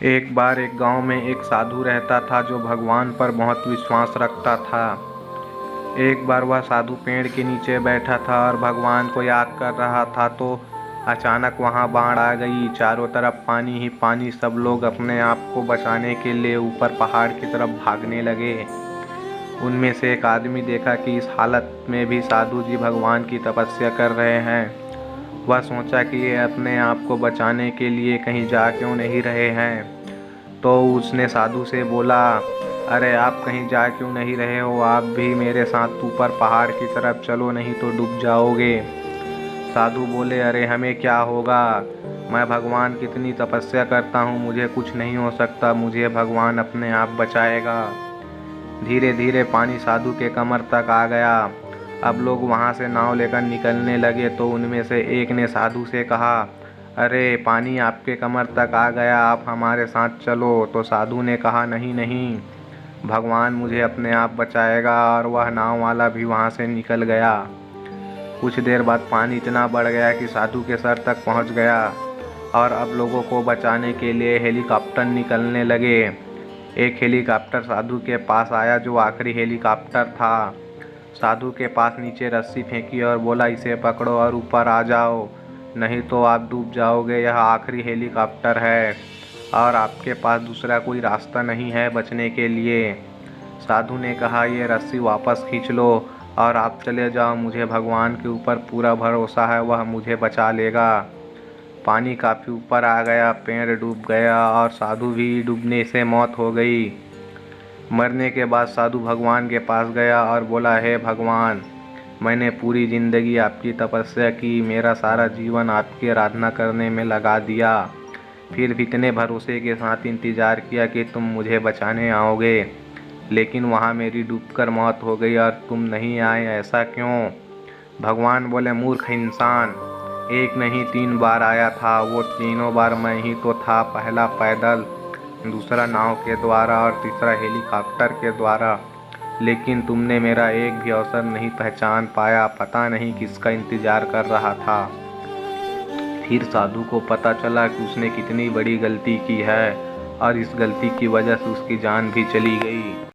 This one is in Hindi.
एक बार एक गांव में एक साधु रहता था जो भगवान पर बहुत विश्वास रखता था। एक बार वह साधु पेड़ के नीचे बैठा था और भगवान को याद कर रहा था तो अचानक वहां बाढ़ आ गई। चारों तरफ पानी ही पानी। सब लोग अपने आप को बचाने के लिए ऊपर पहाड़ की तरफ भागने लगे। उनमें से एक आदमी देखा कि इस हालत में भी साधु जी भगवान की तपस्या कर रहे हैं। वह सोचा कि ये अपने आप को बचाने के लिए कहीं जा क्यों नहीं रहे हैं। तो उसने साधु से बोला, अरे आप कहीं जा क्यों नहीं रहे हो, आप भी मेरे साथ ऊपर पहाड़ की तरफ चलो, नहीं तो डूब जाओगे। साधु बोले, अरे हमें क्या होगा, मैं भगवान की इतनी तपस्या करता हूँ, मुझे कुछ नहीं हो सकता, मुझे भगवान अपने आप बचाएगा। धीरे धीरे पानी साधु के कमर तक आ गया। अब लोग वहाँ से नाव लेकर निकलने लगे तो उनमें से एक ने साधु से कहा, अरे पानी आपके कमर तक आ गया, आप हमारे साथ चलो। तो साधु ने कहा, नहीं नहीं, भगवान मुझे अपने आप बचाएगा। और वह नाव वाला भी वहाँ से निकल गया। कुछ देर बाद पानी इतना बढ़ गया कि साधु के सर तक पहुँच गया और अब लोगों को बचाने के लिए हेलीकॉप्टर निकलने लगे। एक हेलीकॉप्टर साधु के पास आया जो आखिरी हेलीकॉप्टर था। साधु के पास नीचे रस्सी फेंकी और बोला, इसे पकड़ो और ऊपर आ जाओ, नहीं तो आप डूब जाओगे। यह आखिरी हेलीकॉप्टर है और आपके पास दूसरा कोई रास्ता नहीं है बचने के लिए। साधु ने कहा, ये रस्सी वापस खींच लो और आप चले जाओ, मुझे भगवान के ऊपर पूरा भरोसा है, वह मुझे बचा लेगा। पानी काफ़ी ऊपर आ गया, पेड़ डूब गया और साधु भी डूबने से मौत हो गई। मरने के बाद साधु भगवान के पास गया और बोला, हे भगवान, मैंने पूरी ज़िंदगी आपकी तपस्या की, मेरा सारा जीवन आपकी आराधना करने में लगा दिया, फिर भी इतने भरोसे के साथ इंतज़ार किया कि तुम मुझे बचाने आओगे, लेकिन वहाँ मेरी डूबकर मौत हो गई और तुम नहीं आए, ऐसा क्यों? भगवान बोले, मूर्ख इंसान, एक नहीं 3 बार आया था, वो तीनों बार मैं ही तो था। पहला पैदल, दूसरा नाव के द्वारा और तीसरा हेलीकॉप्टर के द्वारा, लेकिन तुमने मेरा एक भी अवसर नहीं पहचान पाया। पता नहीं किसका इंतज़ार कर रहा था। फिर साधु को पता चला कि उसने कितनी बड़ी गलती की है और इस गलती की वजह से उसकी जान भी चली गई।